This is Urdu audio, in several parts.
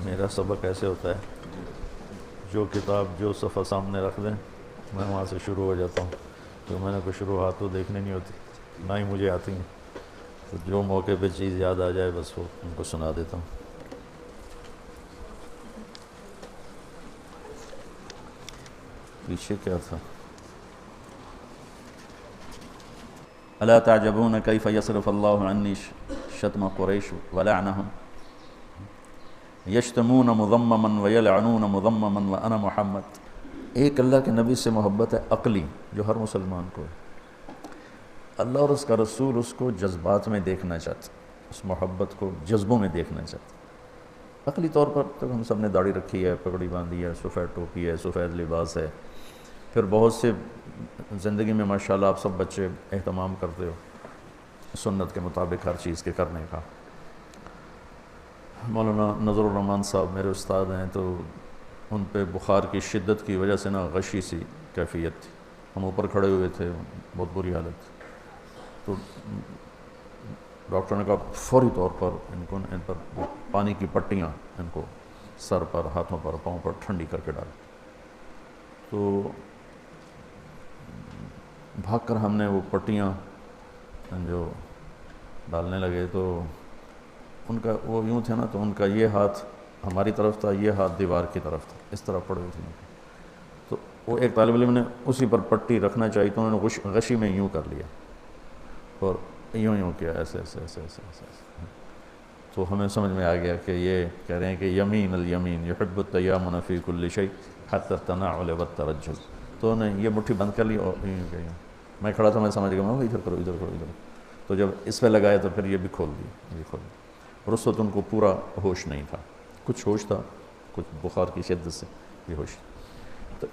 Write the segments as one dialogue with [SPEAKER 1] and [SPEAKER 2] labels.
[SPEAKER 1] میرا سبق ایسے ہوتا ہے، جو کتاب جو صفحہ سامنے رکھ دیں میں وہاں سے شروع ہو جاتا ہوں، کیونکہ میں نے کوئی شروعات تو دیکھنی نہیں ہوتی، نہ ہی مجھے آتی ہیں، تو جو موقع پہ چیز یاد آ جائے بس وہ ان کو سنا دیتا ہوں۔ پیچھے کیا تھا؟ الا تعجبون کیف یصرف اللہ عنی شتم قریش ولعنہم یشتمون مذمما ویلعنون مذمما وانا محمد۔ ایک اللہ کے نبی سے محبت ہے عقلی جو ہر مسلمان کو ہے، اللہ اور اس کا رسول اس کو جذبات میں دیکھنا چاہتے، اس محبت کو جذبوں میں دیکھنا چاہتے۔ عقلی طور پر تو ہم سب نے داڑھی رکھی ہے، پگڑی باندھی ہے، سفید ٹوپی ہے، سفید لباس ہے، پھر بہت سے زندگی میں ماشاءاللہ آپ سب بچے اہتمام کرتے ہو سنت کے مطابق ہر چیز کے کرنے کا۔ مولانا نظر الرحمان صاحب میرے استاد ہیں، تو ان پہ بخار کی شدت کی وجہ سے نا غشی سی کیفیت تھی، ہم اوپر کھڑے ہوئے تھے، بہت بری حالت تھی، تو ڈاکٹر نے کہا فوری طور پر ان پر پانی کی پٹیاں ان کو سر پر، ہاتھوں پر، پاؤں پر ٹھنڈی کر کے ڈال۔ تو بھاگ کر ہم نے وہ پٹیاں جو ڈالنے لگے، تو ان کا وہ یوں تھے نا، تو ان کا یہ ہاتھ ہماری طرف تھا، یہ ہاتھ دیوار کی طرف تھا، اس طرح پڑے ہوئے تھے۔ تو وہ ایک طالب علم نے اسی پر پٹی رکھنا چاہیے، تو انہوں نے غشی میں یوں کر لیا اور یوں کیا، ایسے ایسے ایسے ایسے ایسے ایسے۔ تو ہمیں سمجھ میں آ گیا کہ یہ کہہ رہے ہیں کہ یمین الیمین یحب التیامن فی کل شیء حتی التناعل والترجل۔ تو انہوں نے یہ مٹھی بند کر لی اور یوں کیا، میں کھڑا تھا، میں سمجھ گیا میں ادھر کرو ادھر کرو ادھر۔ تو جب اس پہ لگایا تو پھر یہ بھی کھول دی، یہ کھول دی، اور اس وقت ان کو پورا ہوش نہیں تھا، کچھ ہوش تھا، کچھ بخار کی شدت سے یہ ہوش۔ تو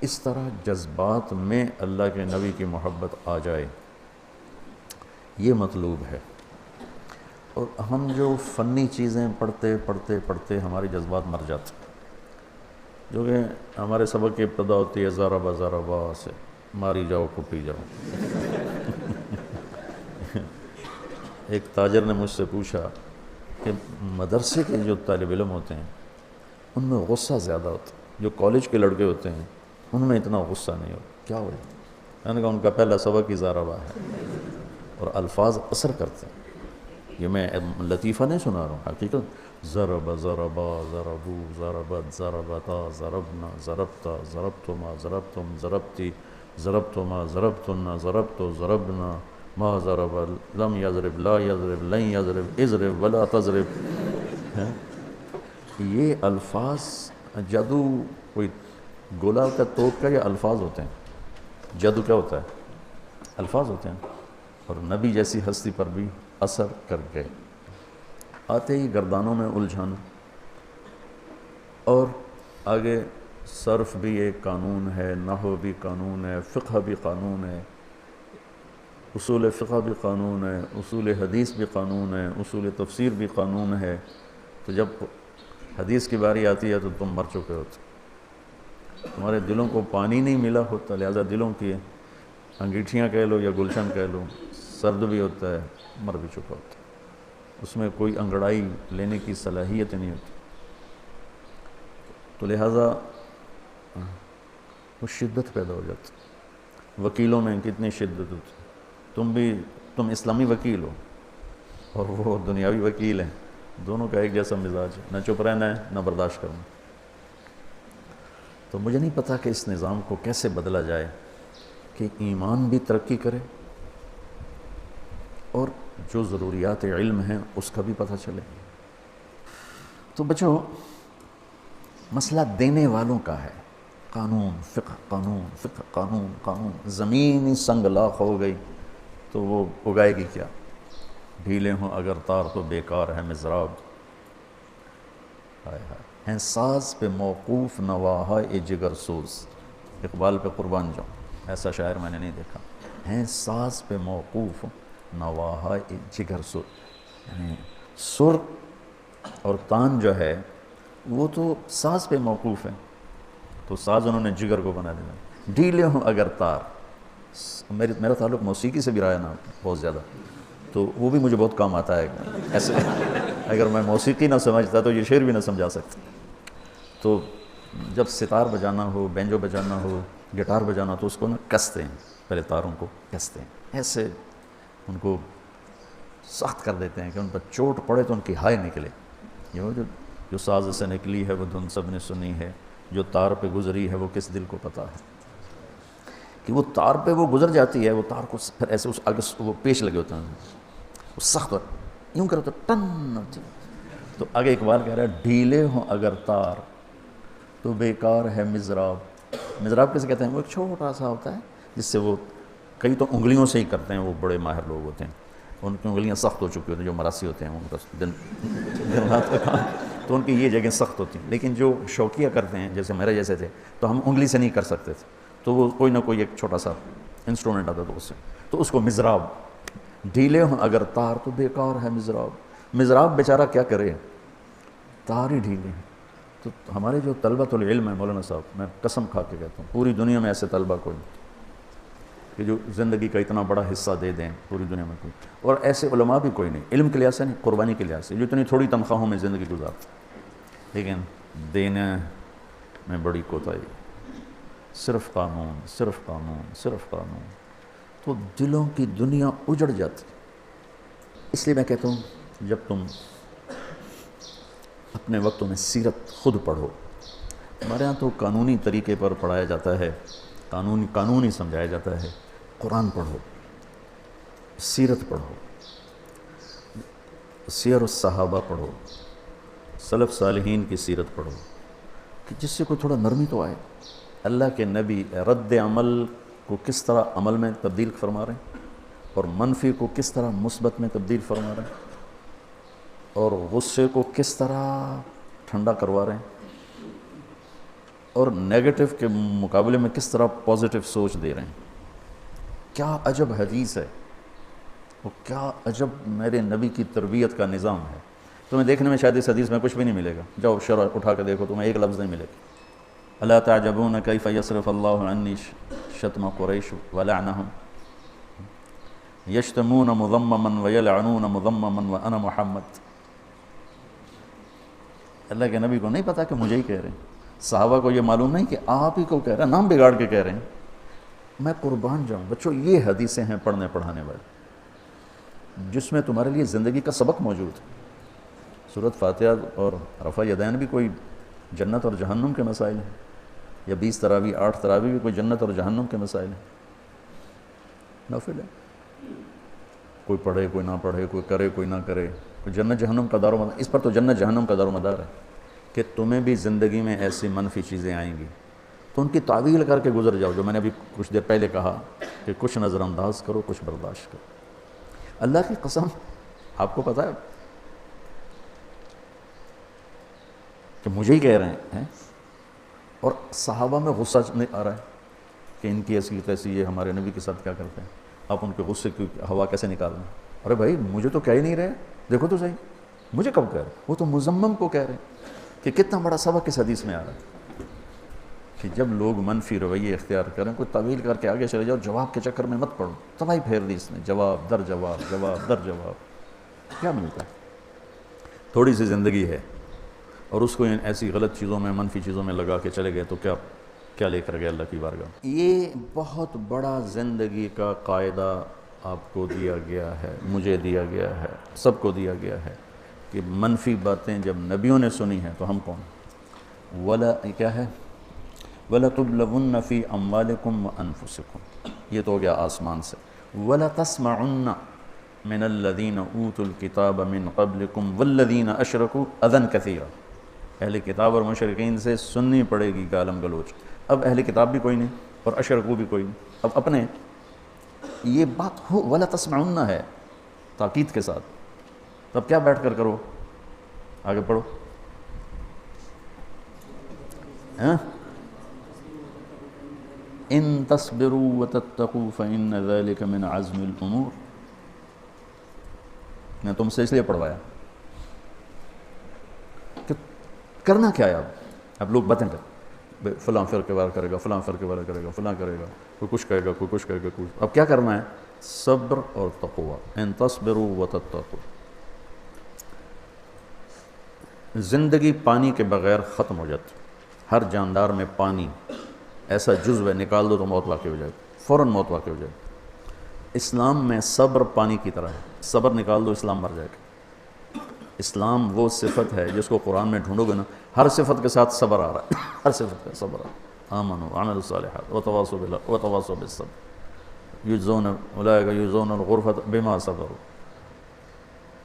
[SPEAKER 1] اس طرح جذبات میں اللہ کے نبی کی محبت آ جائے، یہ مطلوب ہے۔ اور ہم جو فنی چیزیں پڑھتے پڑھتے پڑھتے ہمارے جذبات مر جاتے، جو کہ ہمارے سبق کی ابتدا ہوتی ہے ضربا ضربا سے، ماری جاؤ کٹی جاؤ۔ ایک تاجر نے مجھ سے پوچھا کہ مدرسے کے جو طالب علم ہوتے ہیں ان میں غصہ زیادہ ہوتا ہے، جو کالج کے لڑکے ہوتے ہیں ان میں اتنا غصہ نہیں ہوتا، کیا وجہ؟ میں نے کہا ان کا پہلا سبق ہی ضربا ہے، اور الفاظ اثر کرتے ہیں۔ یہ میں لطیفہ نہیں سنا رہا ہوں، حقیقت ضرب ضربا ضربو ضربت ضربتا ضربنا ضربتا ضربتما ضربتم ضربتی ضربتما ضربتن ضربتو ضربنا ما ضرب لم یضرب لا یضرب لن یضرب اضرب ولا تضرب۔ یہ الفاظ جادو کوئی گولا کا توپ کا، یہ الفاظ ہوتے ہیں۔ جادو کیا ہوتا ہے؟ الفاظ ہوتے ہیں، اور نبی جیسی ہستی پر بھی اثر کر گئے۔ آتے ہی گردانوں میں الجھن، اور آگے صرف بھی ایک قانون ہے، نحو بھی قانون ہے، فقہ بھی قانون ہے، اصول فقہ بھی قانون ہے، اصول حدیث بھی قانون ہے، اصول تفسیر بھی قانون ہے۔ تو جب حدیث کی باری آتی ہے تو تم مر چکے ہوتے، تمہارے دلوں کو پانی نہیں ملا ہوتا، لہذا دلوں کی انگیٹھیاں کہہ لو یا گلشن کہہ لو، سرد بھی ہوتا ہے، مر بھی چکا ہوتا ہے، اس میں کوئی انگڑائی لینے کی صلاحیت نہیں ہوتی۔ تو لہذا وہ شدت پیدا ہو جاتی۔ وکیلوں میں کتنی شدت ہوتی، تم اسلامی وکیل ہو اور وہ دنیاوی وکیل ہیں، دونوں کا ایک جیسا مزاج ہے، نہ چپ رہنا ہے نہ برداشت کرنا۔ تو مجھے نہیں پتا کہ اس نظام کو کیسے بدلا جائے کہ ایمان بھی ترقی کرے اور جو ضروریات علم ہیں اس کا بھی پتہ چلے۔ تو بچوں، مسئلہ دینے والوں کا ہے، قانون فقہ قانون فقہ قانون قانون، زمین ہی سنگ لاخ ہو گئی تو وہ اگائے گی کیا؟ ڈھیلے ہوں اگر تار تو بیکار ہے مضراب، ہائے ہائے ہیں ساز پہ موقوف نواہائے جگر سوز۔ اقبال پہ قربان جاؤں، ایسا شاعر میں نے نہیں دیکھا۔ ہیں ساز پہ موقوف نواہائے جگر سوز، یعنی سر اور تان جو ہے وہ تو ساز پہ موقوف ہے، تو ساز انہوں نے جگر کو بنا دینا۔ ڈھیلے ہوں اگر تار، میرا تعلق موسیقی سے بھی رہا ہے نا بہت زیادہ، تو وہ بھی مجھے بہت کام آتا ہے ایسے اگر میں موسیقی نہ سمجھتا تو یہ شعر بھی نہ سمجھا سکتا. تو جب ستار بجانا ہو، بینجو بجانا ہو، گٹار بجانا ہو تو اس کو نا کستے ہیں، پہلے تاروں کو کستے ہیں، ایسے ان کو سخت کر دیتے ہیں کہ ان پر چوٹ پڑے تو ان کی ہائے نکلے. یہ وہ جو ساز سے نکلی ہے وہ دھن سب نے سنی ہے، جو تار پہ گزری ہے وہ کس دل کو پتہ ہے. کہ وہ تار پہ وہ گزر جاتی ہے، وہ تار کو پھر ایسے اس آگے وہ پیش لگے ہوتے ہیں، وہ سخت اور یوں کرو تو ٹن ہوتی. تو آگے اقبال کہہ رہا ہے ڈھیلے ہوں اگر تار تو بیکار ہے مضراب. مضراب کیسے کہتے ہیں؟ وہ ایک چھوٹا سا ہوتا ہے جس سے وہ کئی تو انگلیوں سے ہی کرتے ہیں، وہ بڑے ماہر لوگ ہوتے ہیں، ان کی انگلیاں سخت ہو چکی ہوتی ہیں، جو مراسی ہوتے ہیں ان کا دن رات کا کام، تو ان کی یہ جگہیں سخت ہوتی ہیں. لیکن جو شوقیہ کرتے ہیں جیسے میرے جیسے تھے تو ہم انگلی سے نہیں کر سکتے تھے، تو وہ کوئی نہ کوئی ایک چھوٹا سا انسٹرومنٹ آتا تھا اس سے، تو اس کو مضراب. ڈھیلے ہوں اگر تار تو بیکار ہے مضراب. مضراب بیچارہ کیا کرے، تار ہی ڈھیلے ہیں. تو ہمارے جو طلبۃ العلم ہیں مولانا صاحب، میں قسم کھا کے کہتا ہوں پوری دنیا میں ایسے طلبہ کوئی نہیں کہ جو زندگی کا اتنا بڑا حصہ دے دیں، پوری دنیا میں کوئی. اور ایسے علماء بھی کوئی نہیں، علم کے لحاظ سے نہیں، قربانی کے لحاظ سے، جو اتنی تھوڑی تنخواہوں میں زندگی گزارتے لیکن دینے میں بڑی کوتاہی. صرف قانون، صرف قانون، صرف قانون، تو دلوں کی دنیا اجڑ جاتی. اس لیے میں کہتا ہوں جب تم اپنے وقتوں میں سیرت خود پڑھو. ہمارے ہاں تو قانونی طریقے پر پڑھایا جاتا ہے، قانونی سمجھایا جاتا ہے. قرآن پڑھو، سیرت پڑھو، سیر الصحابہ پڑھو، سلف صالحین کی سیرت پڑھو، کہ جس سے کوئی تھوڑا نرمی تو آئے. اللہ کے نبی رد عمل کو کس طرح عمل میں تبدیل فرما رہے ہیں، اور منفی کو کس طرح مثبت میں تبدیل فرما رہے ہیں، اور غصے کو کس طرح ٹھنڈا کروا رہے ہیں، اور نیگیٹو کے مقابلے میں کس طرح پازیٹیو سوچ دے رہے ہیں. کیا عجب حدیث ہے، وہ کیا عجب میرے نبی کی تربیت کا نظام ہے. تمہیں دیکھنے میں شاید اس حدیث میں کچھ بھی نہیں ملے گا، جاؤ شرح اٹھا کے دیکھو، تمہیں ایک لفظ نہیں ملے گا. الا تعجبون کیف یصرف اللہ عنی شتم قریش ولعنہم یشتمون مذمما ویلعنون مذمما وانا محمد. اللہ کے نبی کو نہیں پتا کہ مجھے ہی کہہ رہے ہیں، صحابہ کو یہ معلوم نہیں کہ آپ ہی کو کہہ رہے ہیں، نام بگاڑ کے کہہ رہے ہیں. میں قربان جاؤں بچوں، یہ حدیثیں ہیں پڑھنے پڑھانے والی، جس میں تمہارے لیے زندگی کا سبق موجود ہے. سورۃ فاتحہ اور رفع یدین بھی کوئی جنت اور جہنم کے مسائل ہیں، یا 20 تراویح 8 تراویح بھی کوئی جنت اور جہنم کے مسائل ہیں. نافل ہے، کوئی پڑھے کوئی نہ پڑھے، کوئی کرے کوئی نہ کرے، کوئی جنت جہنم کا دار و مدار. اس پر تو جنت جہنم کا دار و مدار ہے کہ تمہیں بھی زندگی میں ایسی منفی چیزیں آئیں گی تو ان کی تعویل کر کے گزر جاؤ. جو میں نے ابھی کچھ دیر پہلے کہا کہ کچھ نظر انداز کرو، کچھ برداشت کرو. اللہ کی قسم، آپ کو پتہ ہے کہ مجھے ہی کہہ رہے ہیں، اور صحابہ میں غصہ نہیں آ رہا ہے کہ ان کی ایسی تیسی، یہ ہمارے نبی کے ساتھ کیا کرتے ہیں، آپ ان کے غصے کی ہوا کیسے نکال رہے ہیں. ارے بھائی مجھے تو کہہ ہی نہیں رہے، دیکھو تو صحیح، مجھے کب کہہ رہے؟ وہ تو مذمم کو کہہ رہے ہیں. کہ کتنا بڑا سبق اس حدیث میں آ رہا ہے کہ جب لوگ منفی رویے اختیار کریں، کوئی طویل کر کے آگے چلے جاؤ، جواب کے چکر میں مت پڑو. تباہی پھیر دی اس نے، جواب در جواب، جواب در جواب. کیا ملتا ہے؟ تھوڑی سی زندگی ہے اور اس کو ان ایسی غلط چیزوں میں، منفی چیزوں میں لگا کے چلے گئے تو کیا لے کر گئے اللہ کی بارگاہ. یہ بہت بڑا زندگی کا قاعدہ آپ کو دیا گیا ہے، مجھے دیا گیا ہے، سب کو دیا گیا ہے کہ منفی باتیں جب نبیوں نے سنی ہیں تو ہم کون؟ کیا ہے؟ وَلَتُبْلَوُنَّ فِي أَمْوَالِكُمْ وَأَنفُسِكُمْ، یہ تو ہو گیا آسمان سے. وَلَتَسْمَعُنَّ مِنَ الَّذِينَ أُوتُوا الْكِتَابَ مِنْ قَبْلِكُمْ وَالَّذِينَ أَشْرَكُوا أَذًى كَثِيرًا. اہل کتاب اور مشرکین سے سننی پڑے گی گالم گلوچ. اب اہل کتاب بھی کوئی نہیں اور اشرکو بھی کوئی نہیں، اب اپنے یہ بات ہو وَلَتَسْمَعُنَّ ہے تاکید کے ساتھ. تب کیا بیٹھ کر کرو؟ آگے پڑھو. ان تصبروا وتتقوا فإن ذلك من عزم الأمور. میں تم سے اس لیے پڑھوایا کہ کرنا کیا ہے. اب لوگ باتیں کریں، فلاں فرقے والا کرے گا، فلاں فرقے والا کرے گا، فلاں کرے گا، کوئی کچھ کہے گا، کوئی کچھ کہے گا، کوئی. اب کیا کرنا ہے؟ صبر اور تقوی. ان تصبروا وتتقوا. زندگی پانی کے بغیر ختم ہو جاتی. ہر جاندار میں پانی ایسا جزو ہے، نکال دو تو موت واقع ہو جائے، فوراً موت واقع ہو جائے. اسلام میں صبر پانی کی طرح ہے، صبر نکال دو اسلام مر جائے گا. اسلام وہ صفت ہے جس کو قرآن میں ڈھونڈو گے نا، ہر صفت کے ساتھ صبر آ رہا ہے، ہر صفت کا صبر آ رہا ہے. آمنوا وعملوا الصالحات وتواصوا بالحق وتواصوا بالصبر یجزون اولئک یجزون الغرفۃ بما صبروا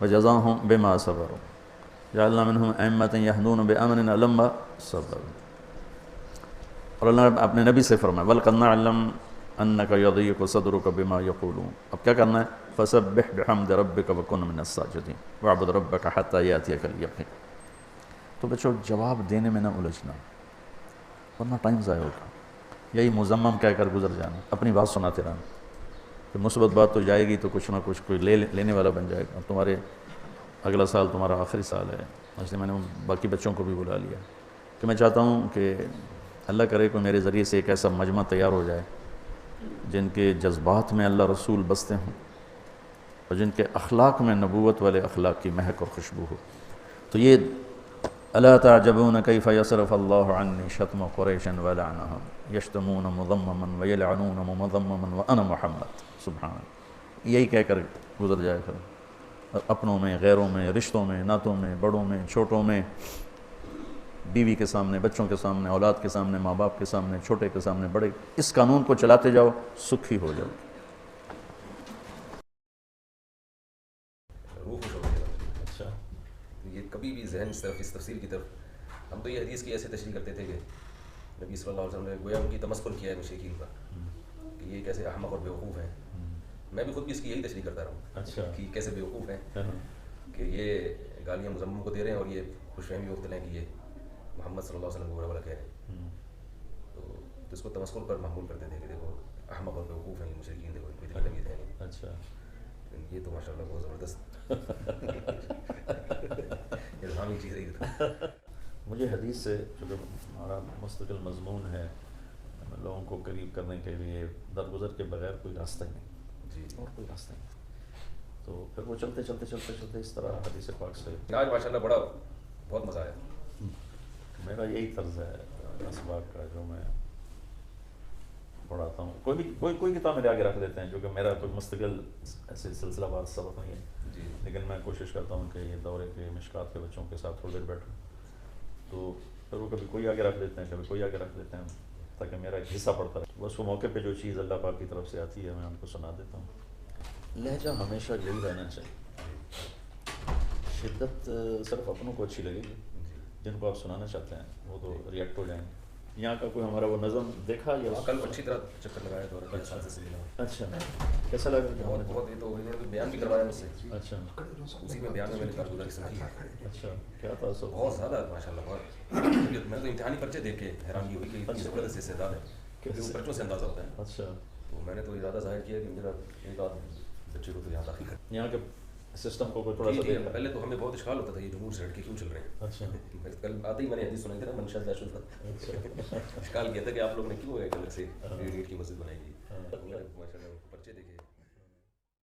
[SPEAKER 1] وجزاهم بما صبروا جعلنا منهم ائمة يهدون بأمرنا لما صبروا. اور اللہ نے اپنے نبی سے فرمایا وَلَقَدْ نَعْلَمْ أَنَّكَ يَضِيقُ صَدْرُكَ بِمَا يَقُولُونَ. اب کیا کرنا ہے؟ فَسَبِّحْ بِحَمْدِ رَبِّكَ وَكُن مِّنَ السَّاجِدِينَ وَاعْبُدْ رَبَّكَ حَتَّىٰ يَأْتِيَكَ الْيَقِينُ. تو بچوں جواب دینے میں نہ الجھنا ورنہ ٹائم ضائع ہوگا. یہی مزمم کہہ کر گزر جانا، اپنی بات سناتے رہنا کہ مثبت بات تو جائے گی تو کچھ نہ کچھ کوئی لینے والا بن جائے گا. تمہارے اگلا سال تمہارا آخری سال ہے، اس لیے میں نے باقی بچوں کو بھی بلا لیا کہ میں چاہتا ہوں کہ اللہ کرے کہ میرے ذریعے سے ایک ایسا مجمع تیار ہو جائے جن کے جذبات میں اللہ رسول بستے ہوں اور جن کے اخلاق میں نبوت والے اخلاق کی مہک اور خوشبو ہو. تو یہ الا تعجبون کیف یصرف اللہ عنی شتم قریش ولعنہم یشتمون مضمما ویلعنون مضمما وانا محمد. سبحان اللہ. یہی کہہ کر گزر جائے پھر اپنوں میں، غیروں میں، رشتوں میں، ناتوں میں، بڑوں میں، چھوٹوں میں، بیوی کے سامنے، بچوں کے سامنے، اولاد کے سامنے، ماں باپ کے سامنے، چھوٹے کے سامنے، بڑے. اس قانون کو چلاتے جاؤ، سکھی ہو جاؤ.
[SPEAKER 2] روح خوش ہو گئی. اچھا یہ کبھی بھی ذہن اس تفصیل کی طرف، ہم تو یہ حدیث کی ایسے تشریح کرتے تھے کہ نبی صلی اللہ علیہ وسلم نے گویا ان کی تمسخر کیا ہے مشرکین کا کہ یہ کیسے احمق اور بیوقوف ہیں. میں بھی خود بھی اس کی یہی تشریح کرتا رہا ہوں. اچھا کہ کیسے بیوقوف ہیں کہ یہ گالیاں مزمم کو دے رہے ہیں اور یہ خوش فہمی مبتلا ہیں کہ یہ محمد صلی اللہ علیہ وسلم کو برا بھلا کہہ رہے ہیں. تو اس کو تمسخر پر معمول کرتے تھے کہ دیکھو احمق اور بیوقوف ہیں یہ مشرکین، دیکھو کوئی دل نبی ہے نہیں. اچھا یہ تو ماشاء اللہ بہت زبردست الہامی چیز ہے.
[SPEAKER 1] مجھے حدیث سے چونکہ ہمارا مستقل مضمون ہے لوگوں کو قریب کرنے کے لیے درگزر کے بغیر کوئی راستہ ہی نہیں. جی اور کوئی راستہ نہیں. تو پھر وہ چلتے چلتے چلتے چلتے اس طرح حدیث پاک سے
[SPEAKER 2] آج ماشاء اللہ بڑا بہت مزہ آیا.
[SPEAKER 1] میرا یہی طرز ہے اسباق کا جو میں پڑھاتا ہوں. کوئی کتاب میرے آگے رکھ دیتے ہیں جو کہ میرا کوئی مستقل ایسے سلسلہ وار سبق نہیں ہے جی. لیکن میں کوشش کرتا ہوں کہ یہ دورے کے مشکات کے بچوں کے ساتھ تھوڑی دیر بیٹھوں تو پھر وہ کبھی کوئی آگے رکھ دیتے ہیں، کبھی کوئی آگے رکھ دیتے ہیں تاکہ میرا ایک حصہ پڑتا رہے. بس وہ موقع پہ جو چیز اللہ پاک کی طرف سے آتی ہے میں ان کو سنا دیتا ہوں. لہجہ ہمیشہ یہی رہنا چاہیے. شدت صرف اپنوں کو اچھی لگے گی، جن کو آپ سنانا چاہتے ہیں وہ تو ریئیکٹ ہو جائیں گے. یہاں کا کوئی ہمارا وہ نظم دیکھا یا
[SPEAKER 2] کل اچھی طرح چکر لگایا تھا.
[SPEAKER 1] اچھا کیسا لگا؟
[SPEAKER 2] بہت یہ تو بیان بھی کروایا مجھ سے.
[SPEAKER 1] اچھا
[SPEAKER 2] اسی میں بیان میں میں نے کارگزاری سمجھی.
[SPEAKER 1] اچھا کیا تھا سب؟
[SPEAKER 2] بہت زیادہ ماشاء اللہ. بہت میں تو امتحانی پرچے دیکھ کے حیرانگی ہوئی کہ اتنی زبردست استعداد ہے کیونکہ وہ پرچوں سے اندازہ ہوتا ہے. اچھا تو میں نے تو ارادہ ظاہر کیا کہ میرا ایک آدھ بچے کو تو یہاں داخل کر. یہاں کے
[SPEAKER 1] سسٹم کو کوئی تھوڑا سا
[SPEAKER 2] پہلے تو ہمیں بہت اشکال ہوتا تھا یہ جمہور سے ہٹ کے کیوں چل رہے ہیں. اچھا کل آتے ہی میں نے حدیث سنائی تھی نا منشا اشکال کیا تھا کہ آپ لوگ نے کیوں ایک الگ سے ریٹ کی مسجد بنائی تھی. ماشاء اللہ پرچے دیکھے